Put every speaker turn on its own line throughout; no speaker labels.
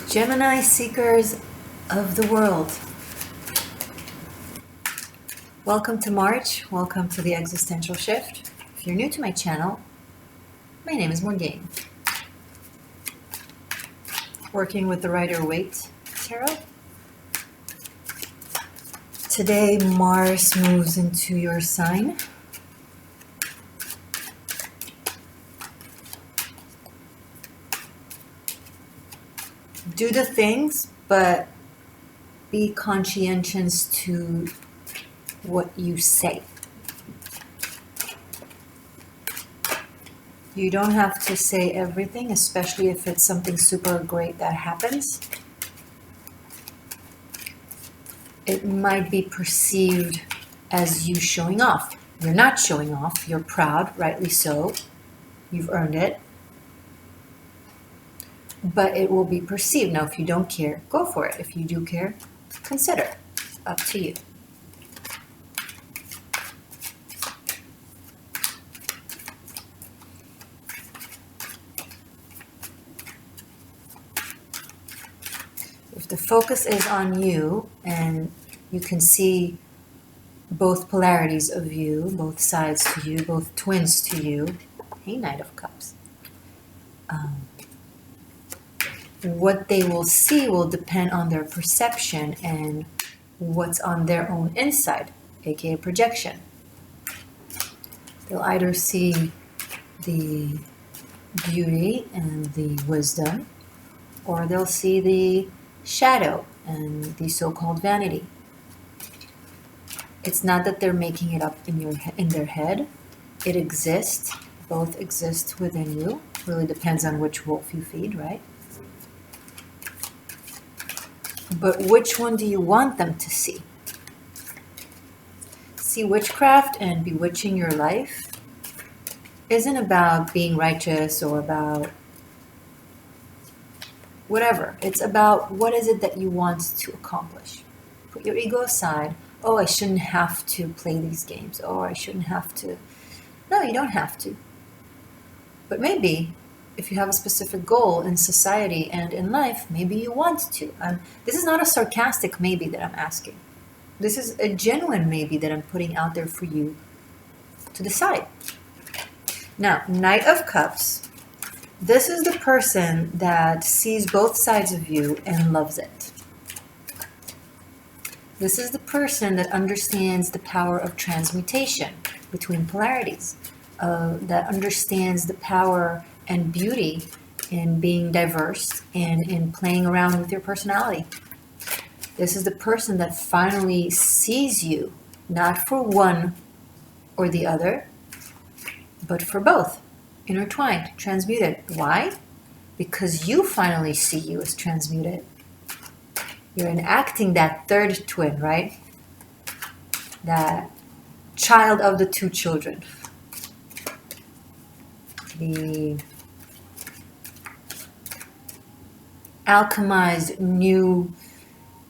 Gemini seekers of the world. Welcome to March. Welcome to the Existential Shift. If you're new to my channel, my name is Morgane. Working with the Rider-Waite Tarot. Today, Mars moves into your sign. Do the things, but be conscientious to what you say. You don't have to say everything, especially if it's something super great that happens. It might be perceived as you showing off. You're not showing off. You're proud, rightly so. You've earned it. But it will be perceived. Now, if you don't care, go for it. If you do care, consider. It's up to you. If the focus is on you and you can see both polarities of you, both sides to you, both twins to you, hey, Knight of Cups. What they will see will depend on their perception and what's on their own inside, aka projection. They'll either see the beauty and the wisdom, or they'll see the shadow and the so-called vanity. It's not that they're making it up in their head. It exists. Both exist within you. Really depends on which wolf you feed, right? But which one do you want them to see? See, witchcraft and bewitching your life isn't about being righteous or about whatever. It's about what is it that you want to accomplish. Put your ego aside. Oh, I shouldn't have to play these games. Oh, I shouldn't have to. No, you don't have to. But maybe if you have a specific goal in society and in life, maybe you want to. This is not a sarcastic maybe that I'm asking. This is a genuine maybe that I'm putting out there for you to decide. Now, Knight of Cups. This is the person that sees both sides of you and loves it. This is the person that understands the power of transmutation between polarities, that understands the power and beauty in being diverse and in playing around with your personality. This is the person that finally sees you, not for one or the other, but for both, intertwined, transmuted. Why? Because you finally see you as transmuted. You're enacting that third twin, right? That child of the two children. The alchemized new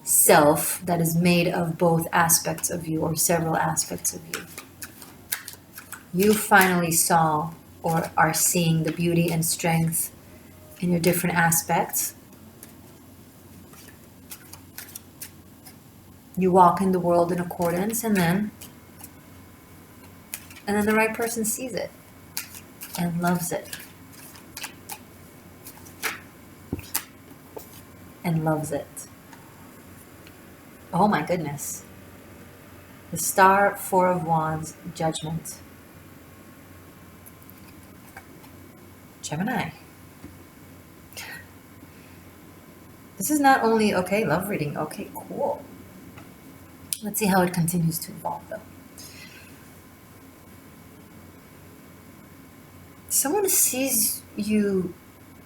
self that is made of both aspects of you or several aspects of you. You finally saw or are seeing the beauty and strength in your different aspects. You walk in the world in accordance, and then the right person sees it and loves it. And loves it. Oh my goodness. The Star, Four of Wands, Judgment. Gemini. This is not only, okay, love reading. Okay, cool. Let's see how it continues to evolve though. Someone sees you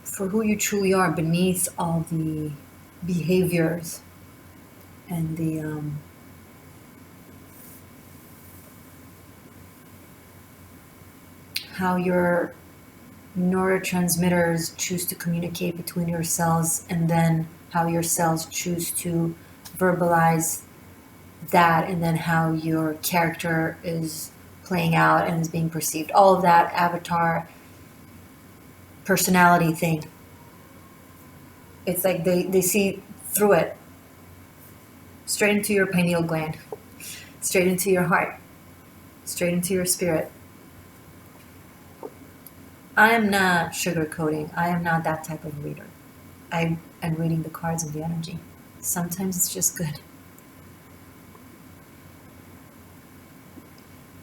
for who you truly are beneath all the behaviors and the how your neurotransmitters choose to communicate between your cells, and then how your cells choose to verbalize that, and then how your character is playing out and is being perceived. All of that avatar personality thing. It's like they see through it, straight into your pineal gland, straight into your heart, straight into your spirit. I am not sugarcoating. I am not that type of reader. I am reading the cards and the energy. Sometimes it's just good.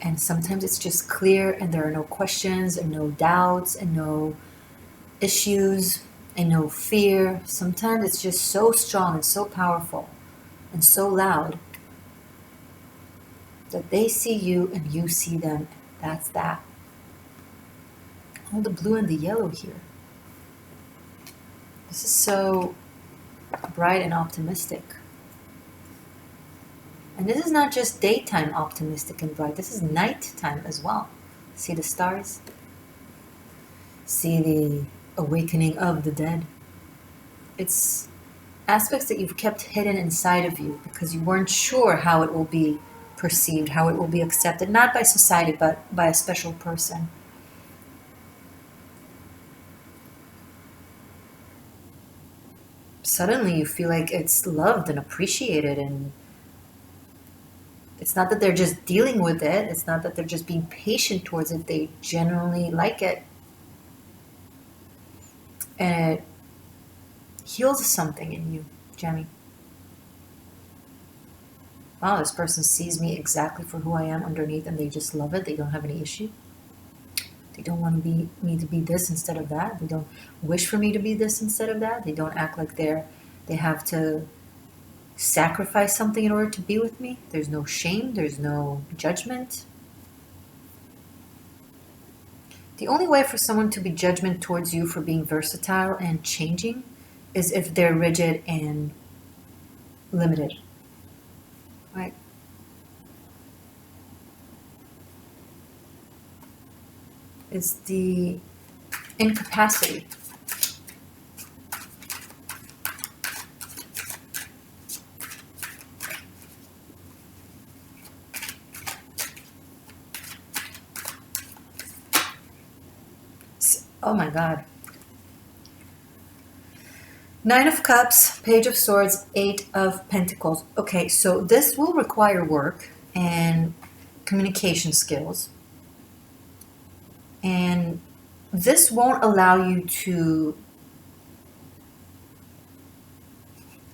And sometimes it's just clear and there are no questions and no doubts and no issues and no fear. Sometimes it's just so strong and so powerful and so loud that they see you and you see them. That's that. All the blue and the yellow here. This is so bright and optimistic. And this is not just daytime optimistic and bright. This is nighttime as well. See the stars? See the awakening of the dead? It's aspects that you've kept hidden inside of you because you weren't sure how it will be perceived, how it will be accepted, not by society, but by a special person. Suddenly you feel like it's loved and appreciated, and it's not that they're just dealing with it, it's not that they're just being patient towards it, they genuinely like it. And it heals something in you, Jenny. Wow, this person sees me exactly for who I am underneath and they just love it. They don't have any issue. They don't want me to be this instead of that. They don't wish for me to be this instead of that. They don't act like they have to sacrifice something in order to be with me. There's no shame. There's no judgment. The only way for someone to be judgment towards you for being versatile and changing is if they're rigid and limited. Right? It's the incapacity. Oh my God. Nine of Cups, Page of Swords, Eight of Pentacles. Okay, so this will require work and communication skills. And this won't allow you to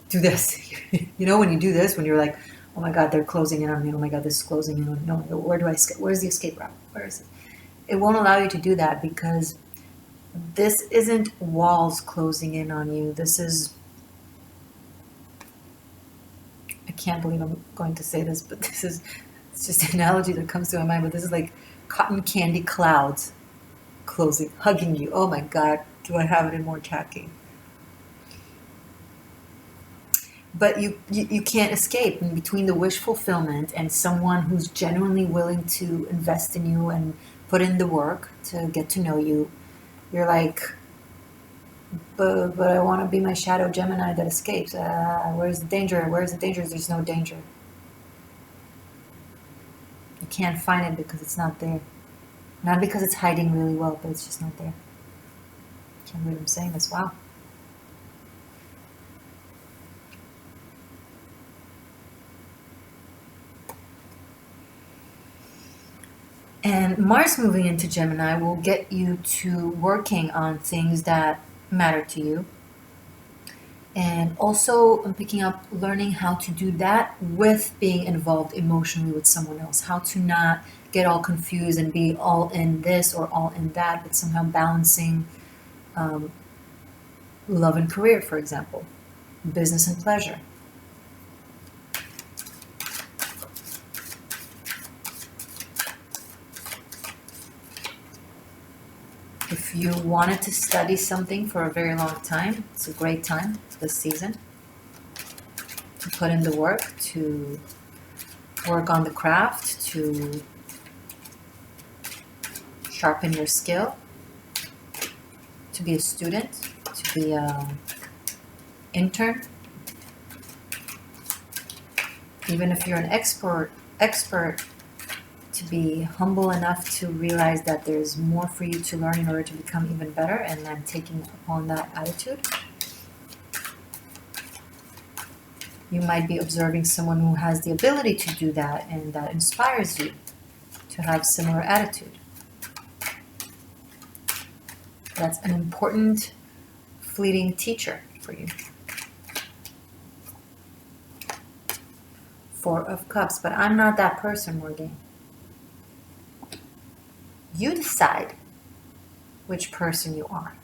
do this. You know, when you do this, when you're like, oh my God, they're closing in on me. Oh my God, this is closing in on me. No, where do I escape? Where's the escape route? Where is it? It won't allow you to do that because this isn't walls closing in on you. This is, I can't believe I'm going to say this, but it's just an analogy that comes to my mind, but this is like cotton candy clouds closing, hugging you. Oh my God, do I have it in more tacky? But you can't escape. In between the wish fulfillment and someone who's genuinely willing to invest in you and put in the work to get to know you, you're like, but I want to be my shadow Gemini that escapes. Where's the danger? Where's the danger? There's no danger. You can't find it because it's not there. Not because it's hiding really well, but it's just not there. Can't believe I'm saying this. Wow. And Mars moving into Gemini will get you to working on things that matter to you. And also, I'm picking up learning how to do that with being involved emotionally with someone else. How to not get all confused and be all in this or all in that, but somehow balancing love and career, for example, business and pleasure. If you wanted to study something for a very long time, it's a great time this season to put in the work, to work on the craft, to sharpen your skill, to be a student, to be an intern. Even if you're an expert, to be humble enough to realize that there's more for you to learn in order to become even better, and I'm taking upon that attitude. You might be observing someone who has the ability to do that, and that inspires you to have similar attitude. That's an important, fleeting teacher for you. Four of Cups, but I'm not that person, Morgane. You decide which person you are.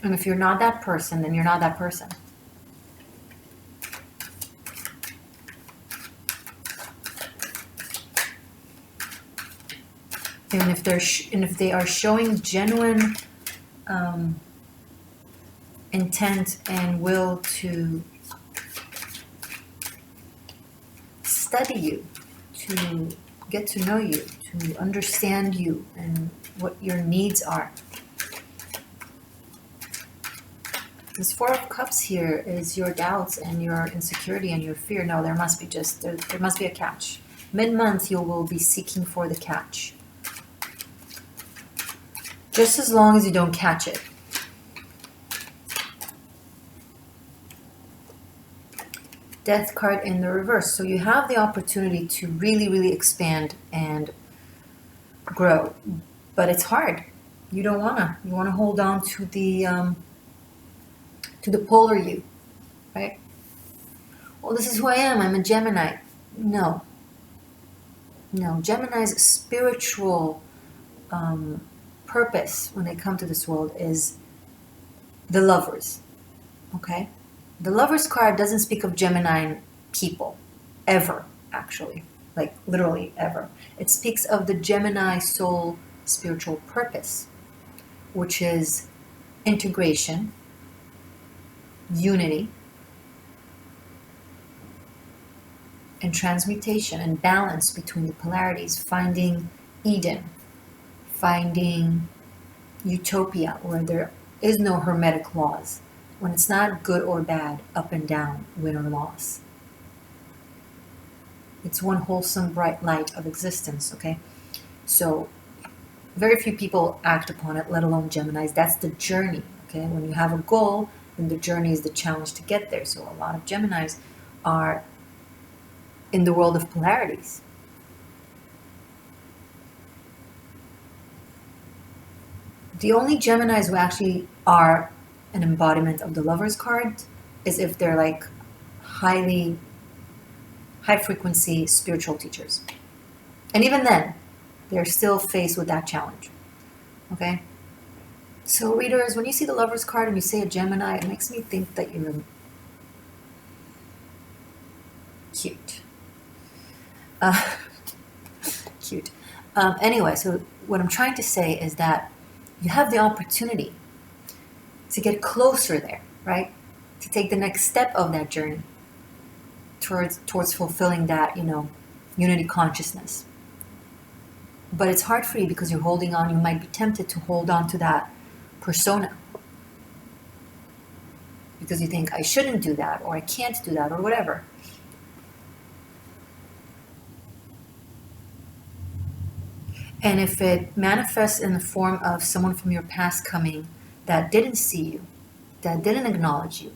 And if you're not that person, then you're not that person. And if they are showing genuine intent and will to study you, to get to know you, to understand you and what your needs are. This Four of Cups here is your doubts and your insecurity and your fear. No, there must be a catch. Mid-month, you will be seeking for the catch. Just as long as you don't catch it. Death card in the reverse. So you have the opportunity to really, really expand and grow. But it's hard. You don't wanna. You wanna hold on to the polar you, right? Well, this is who I am. I'm a Gemini. No. Gemini's spiritual purpose when they come to this world is the lovers. Okay? The Lovers card doesn't speak of Gemini people, ever, actually. Like, literally, ever. It speaks of the Gemini soul spiritual purpose, which is integration, unity, and transmutation and balance between the polarities, finding Eden, finding utopia where there is no hermetic laws, when it's not good or bad, up and down, win or loss. It's one wholesome bright light of existence, okay? So very few people act upon it, let alone Geminis. That's the journey, okay? When you have a goal, then the journey is the challenge to get there. So a lot of Geminis are in the world of polarities. The only Geminis who actually are an embodiment of the Lovers card is if they're like high frequency spiritual teachers. And even then, they're still faced with that challenge. Okay? So readers, when you see the Lovers card and you say a Gemini, it makes me think that you're cute. Cute. Anyway, so what I'm trying to say is that you have the opportunity to get closer there, right? To take the next step of that journey towards fulfilling that, unity consciousness. But it's hard for you because you're holding on. You might be tempted to hold on to that persona because you think, I shouldn't do that, or I can't do that, or whatever. And if it manifests in the form of someone from your past coming that didn't see you, that didn't acknowledge you,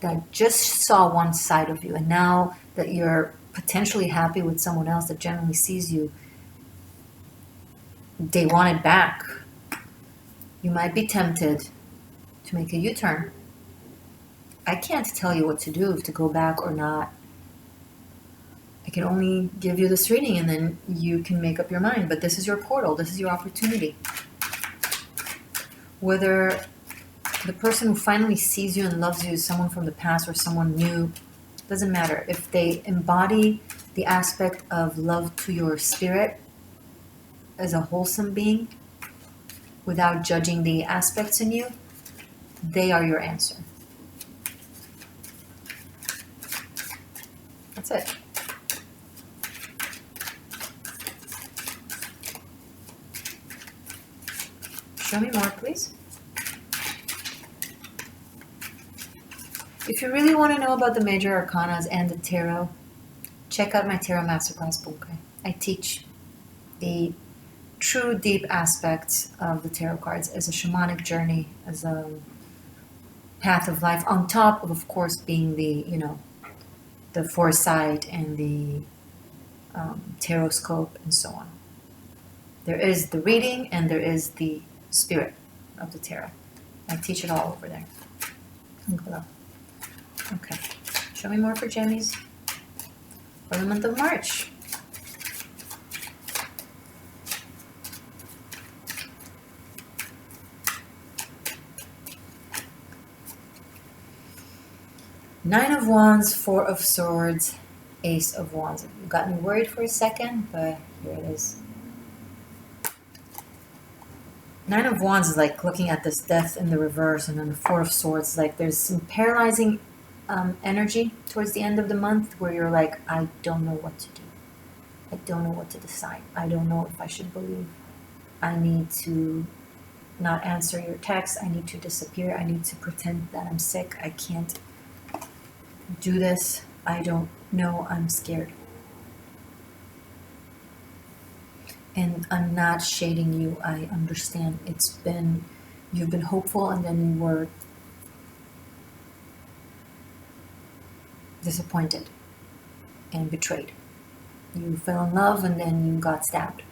that just saw one side of you, and now that you're potentially happy with someone else that generally sees you, they want it back, you might be tempted to make a U-turn. I can't tell you what to do, if to go back or not. I can only give you this reading and then you can make up your mind. But this is your portal. This is your opportunity. Whether the person who finally sees you and loves you is someone from the past or someone new, doesn't matter. If they embody the aspect of love to your spirit as a wholesome being, without judging the aspects in you, they are your answer. That's it. Show me more, please. If you really want to know about the major arcanas and the tarot, check out my Tarot Masterclass book. I teach the true deep aspects of the tarot cards as a shamanic journey, as a path of life, on top of course, being the, the foresight and the tarot scope and so on. There is the reading and there is the spirit of the tarot. I teach it all over there. Link below. Okay. Show me more for Gemmies for the month of March. Nine of Wands, Four of Swords, Ace of Wands. You got me worried for a second, but here it is. Nine of Wands is like looking at this death in the reverse, and then the Four of Swords is like there's some paralyzing energy towards the end of the month where you're like, I don't know what to do. I don't know what to decide. I don't know if I should believe. I need to not answer your text. I need to disappear. I need to pretend that I'm sick. I can't do this. I don't know. I'm scared. And I'm not shading you. I understand. You've been hopeful and then you were disappointed and betrayed. You fell in love and then you got stabbed.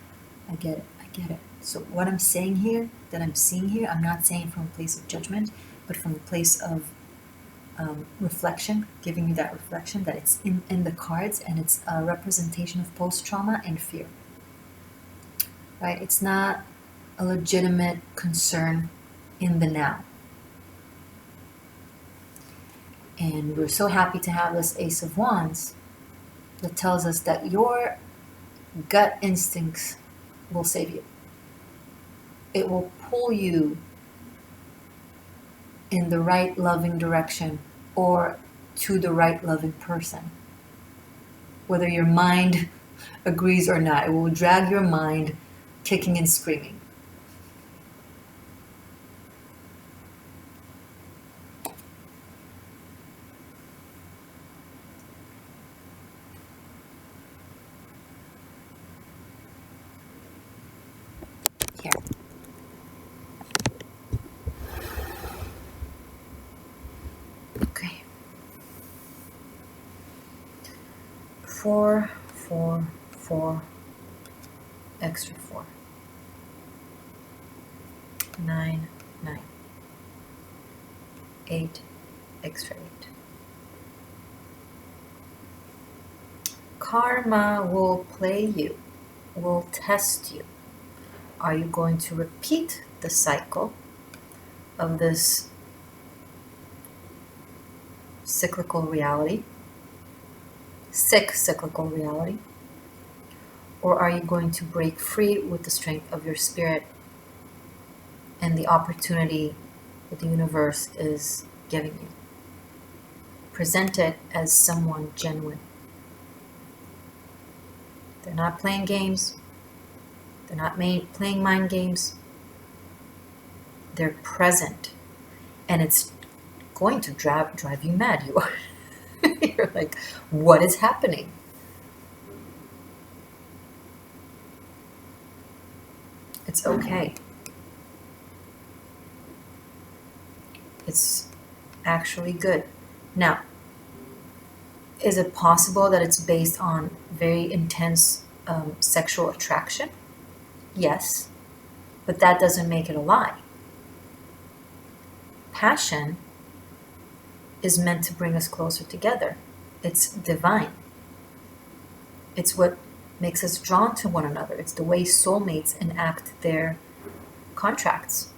I get it. I get it. So what I'm saying here, that I'm seeing here, I'm not saying from a place of judgment, but from a place of reflection, giving you that reflection that it's in the cards, and it's a representation of post-trauma and fear. Right? It's not a legitimate concern in the now. And we're so happy to have this Ace of Wands that tells us that your gut instincts will save you. It will pull you in the right loving direction or to the right loving person. Whether your mind agrees or not, it will drag your mind kicking and screaming. Here. Okay. 4, 4, 4, extra 4. 9, 9. 8, extra 8. Karma will play you, will test you. Are you going to repeat the cycle of this cyclical reality, cyclical reality? Or are you going to break free with the strength of your spirit and the opportunity that the universe is giving you? Present it as someone genuine. They're not playing games. They're not playing mind games. They're present. And it's going to drive you mad. You're like, what is happening? It's okay. It's actually good. Now, is it possible that it's based on very intense sexual attraction? Yes, but that doesn't make it a lie. Passion is meant to bring us closer together. It's divine. It's what makes us drawn to one another. It's the way soulmates enact their contracts.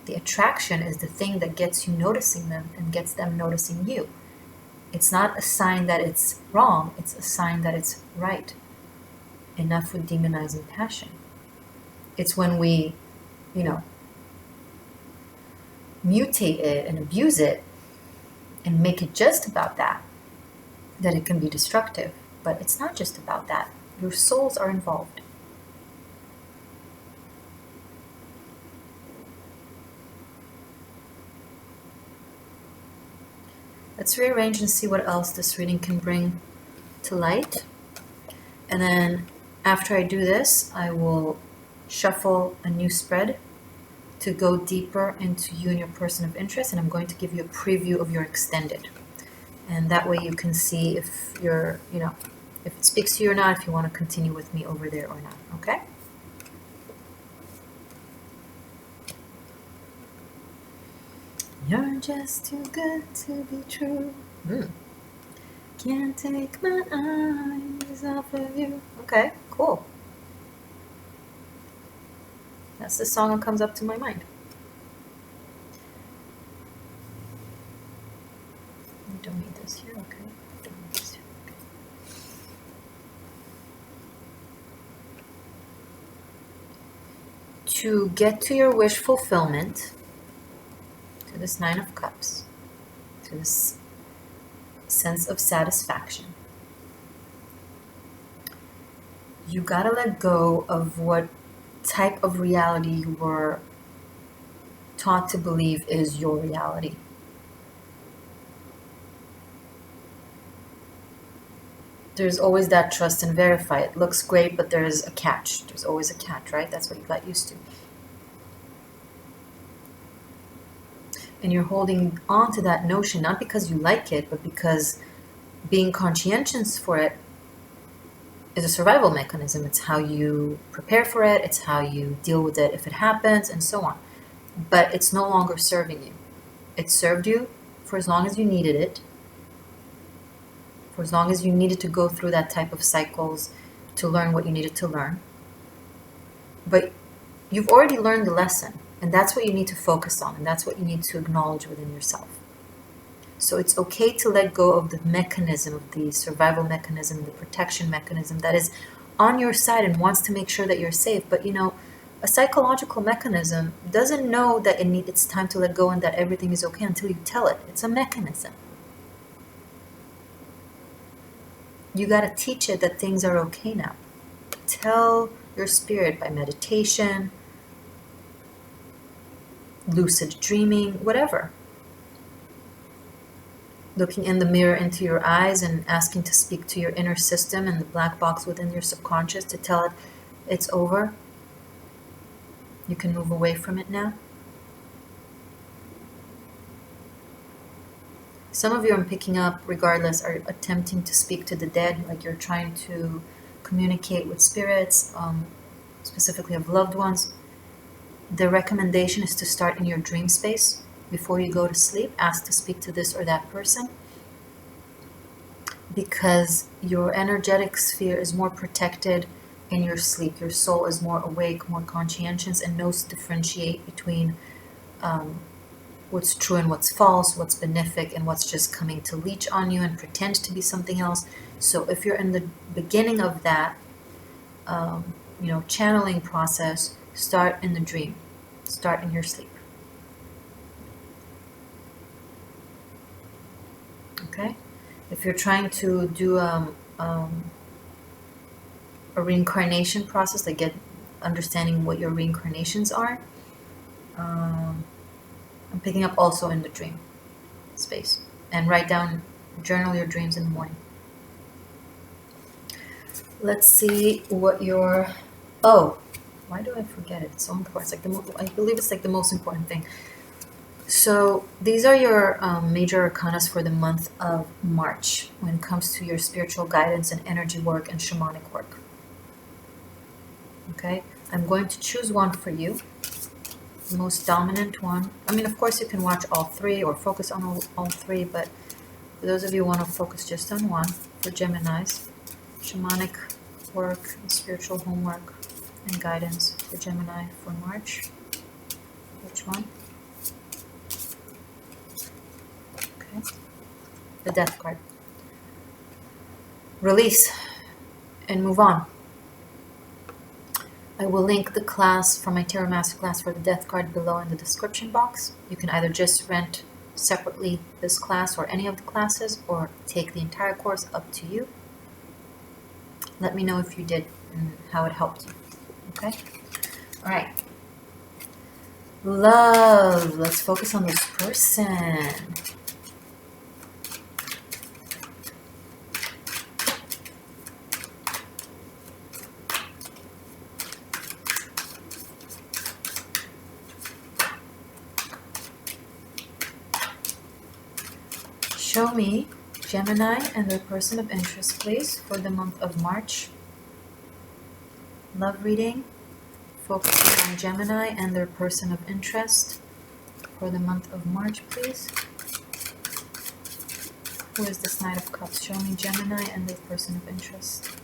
The attraction is the thing that gets you noticing them and gets them noticing you. It's not a sign that it's wrong, it's a sign that it's right. Enough with demonizing passion. It's when we, mutate it and abuse it and make it just about that it can be destructive. But it's not just about that. Your souls are involved. Let's rearrange and see what else this reading can bring to light. And then after I do this, I will shuffle a new spread to go deeper into you and your person of interest, and I'm going to give you a preview of your extended. And that way you can see if you're, if it speaks to you or not, if you want to continue with me over there or not, okay? You're just too good to be true. Can't take my eyes off of you. Okay, cool. That's the song that comes up to my mind. I don't need this here, okay? Don't need this here, okay. To get to your wish fulfillment, to this 9 of Cups, to this sense of satisfaction, you gotta let go of what type of reality you were taught to believe is your reality. There's always that trust and verify. It looks great, but there's a catch. There's always a catch, right? That's what you got used to. And you're holding on to that notion, not because you like it, but because being conscientious for it is a survival mechanism. It's how you prepare for it. It's how you deal with it if it happens, and so on. But it's no longer serving you. It served you for as long as you needed it, for as long as you needed to go through that type of cycles to learn what you needed to learn. But you've already learned the lesson, and that's what you need to focus on, and that's what you need to acknowledge within yourself. So it's okay to let go of the mechanism, of the survival mechanism, the protection mechanism that is on your side and wants to make sure that you're safe. But a psychological mechanism doesn't know that it's time to let go and that everything is okay until you tell it. It's a mechanism. You got to teach it that things are okay now. Tell your spirit by meditation, lucid dreaming, whatever. Looking in the mirror into your eyes and asking to speak to your inner system and the black box within your subconscious to tell it it's over. You can move away from it now. Some of you I'm picking up, regardless, are attempting to speak to the dead, like you're trying to communicate with spirits, specifically of loved ones. The recommendation is to start in your dream space. Before you go to sleep, ask to speak to this or that person, because your energetic sphere is more protected in your sleep. Your soul is more awake, more conscientious, and knows to differentiate between what's true and what's false, what's benefic and what's just coming to leech on you and pretend to be something else. So if you're in the beginning of that, channeling process, start in the dream. Start in your sleep. Okay? If you're trying to do a reincarnation process, like get understanding what your reincarnations are, I'm picking up also in the dream space. And write down, journal your dreams in the morning. Let's see what your... Oh, why do I forget it? It's so important. It's like I believe it's like the most important thing. So these are your major arcanas for the month of March when it comes to your spiritual guidance and energy work and shamanic work. Okay, I'm going to choose one for you, the most dominant one. I mean, of course, you can watch all three or focus on all three, but for those of you who want to focus just on one, for Geminis, shamanic work and spiritual homework and guidance for Gemini for March. Which one? Okay. The Death card. Release and move on. I will link the class from my Tarot Masterclass for the Death card below in the description box. You can either just rent separately this class or any of the classes, or take the entire course, up to you. Let me know if you did and how it helped you. Okay? All right. Love. Let's focus on this person. Show me Gemini and their person of interest, please, for the month of March. Love reading, focusing on Gemini and their person of interest for the month of March, please. Who is this Knight of Cups? Show me Gemini and their person of interest.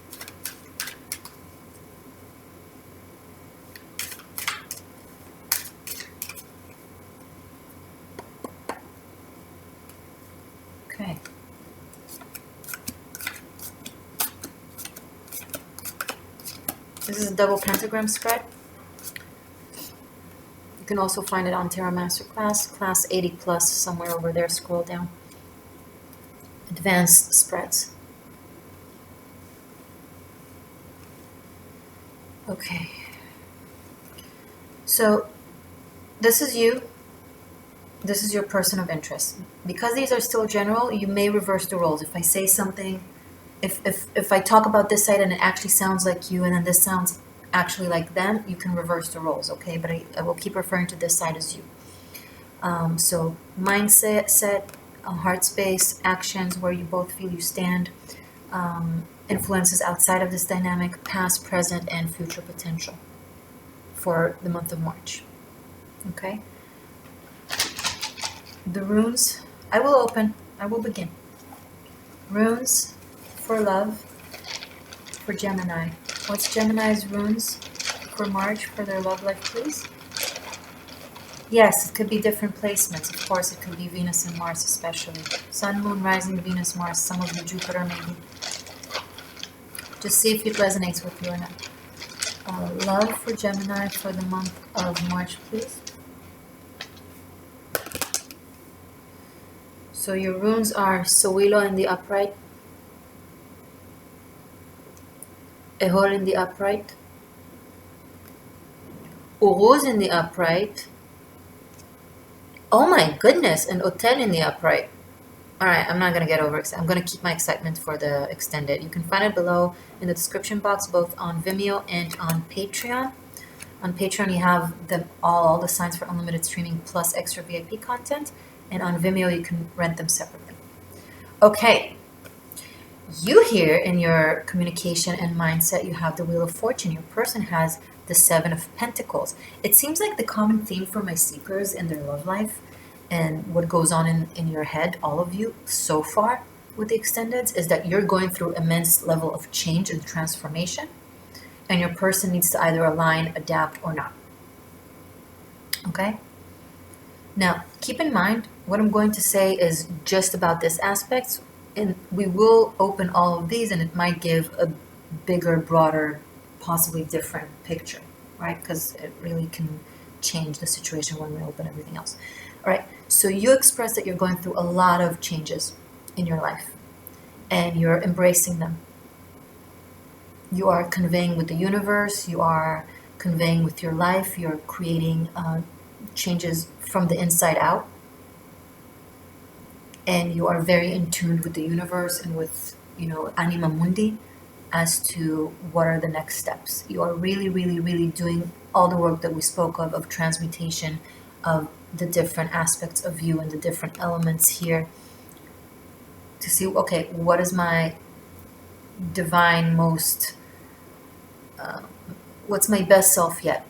Okay. This is a double pentagram spread. You can also find it on Tarot Masterclass, class 80 plus, somewhere over there. Scroll down. Advanced spreads. Okay. So this is you. This is your person of interest. Because these are still general, you may reverse the roles. If I say something, if I talk about this side and it actually sounds like you, and then this sounds actually like them, you can reverse the roles, okay? But I will keep referring to this side as you. So mindset, heart space, actions, where you both feel you stand, influences outside of this dynamic, past, present, and future potential for the month of March, okay? The runes, I will begin. Runes for love, for Gemini. What's Gemini's runes for March for their love life, please? Yes, it could be different placements. Of course, it could be Venus and Mars especially. Sun, Moon, Rising, Venus, Mars. Some of you Jupiter maybe. Just see if it resonates with you or not. Love for Gemini for the month of March, please. So your runes are Sowilo in the upright, Ehor in the upright, Uruz in the upright. Oh my goodness, and Otel in the upright. Alright, I'm not going to get over excited. I'm going to keep my excitement for the extended. You can find it below in the description box, both on Vimeo and on Patreon. On Patreon, you have all the signs for unlimited streaming plus extra VIP content. And on Vimeo, you can rent them separately. Okay. You here in your communication and mindset, you have the Wheel of Fortune. Your person has the Seven of Pentacles. It seems like the common theme for my seekers in their love life and what goes on in your head, all of you so far with the extendeds, is that you're going through immense level of change and transformation, and your person needs to either align, adapt, or not. Okay? Now, keep in mind, what I'm going to say is just about this aspect, and we will open all of these, and it might give a bigger, broader, possibly different picture, right? Because it really can change the situation when we open everything else. All right, so you express that you're going through a lot of changes in your life, and you're embracing them. You are conveying with the universe, you are conveying with your life, you're creating changes from the inside out, and you are very in tune with the universe and with, anima mundi as to what are the next steps. You are really, really, really doing all the work that we spoke of transmutation of the different aspects of you and the different elements here to see, okay, what is my divine most, what's my best self yet?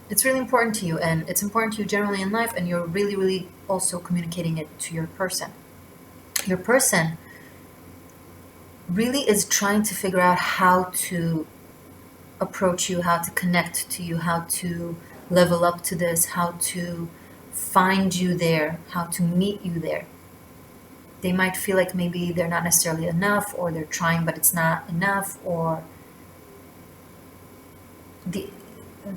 It's really important to you, and it's important to you generally in life, and you're really, really also communicating it to your person. Your person really is trying to figure out how to approach you, how to connect to you, how to level up to this, how to find you there, how to meet you there. They might feel like maybe they're not necessarily enough, or they're trying but it's not enough, or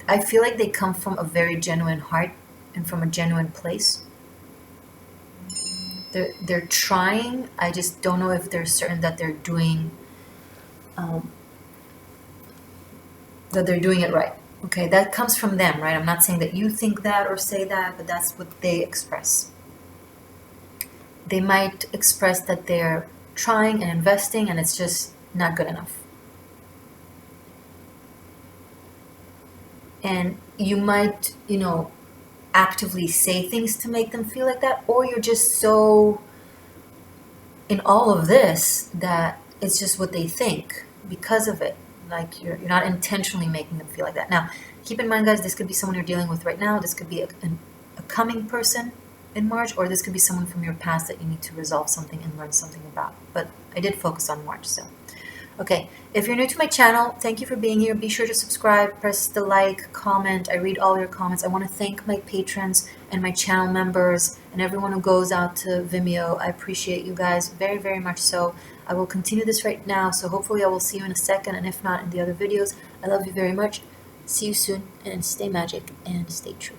I feel like they come from a very genuine heart and from a genuine place. They're trying. I just don't know if they're certain that they're doing it right. Okay, that comes from them, right? I'm not saying that you think that or say that, but that's what they express. They might express that they're trying and investing, and it's just not good enough. And you might, actively say things to make them feel like that, or you're just so in all of this that it's just what they think because of it. Like you're not intentionally making them feel like that. Now, keep in mind, guys, this could be someone you're dealing with right now. This could be a coming person in March, or this could be someone from your past that you need to resolve something and learn something about. But I did focus on March, so. Okay, if you're new to my channel, thank you for being here. Be sure to subscribe, press the like, comment. I read all your comments. I want to thank my patrons and my channel members and everyone who goes out to Vimeo. I appreciate you guys very, very much so. I will continue this right now, so hopefully I will see you in a second, and if not, in the other videos. I love you very much. See you soon, and stay magic and stay true.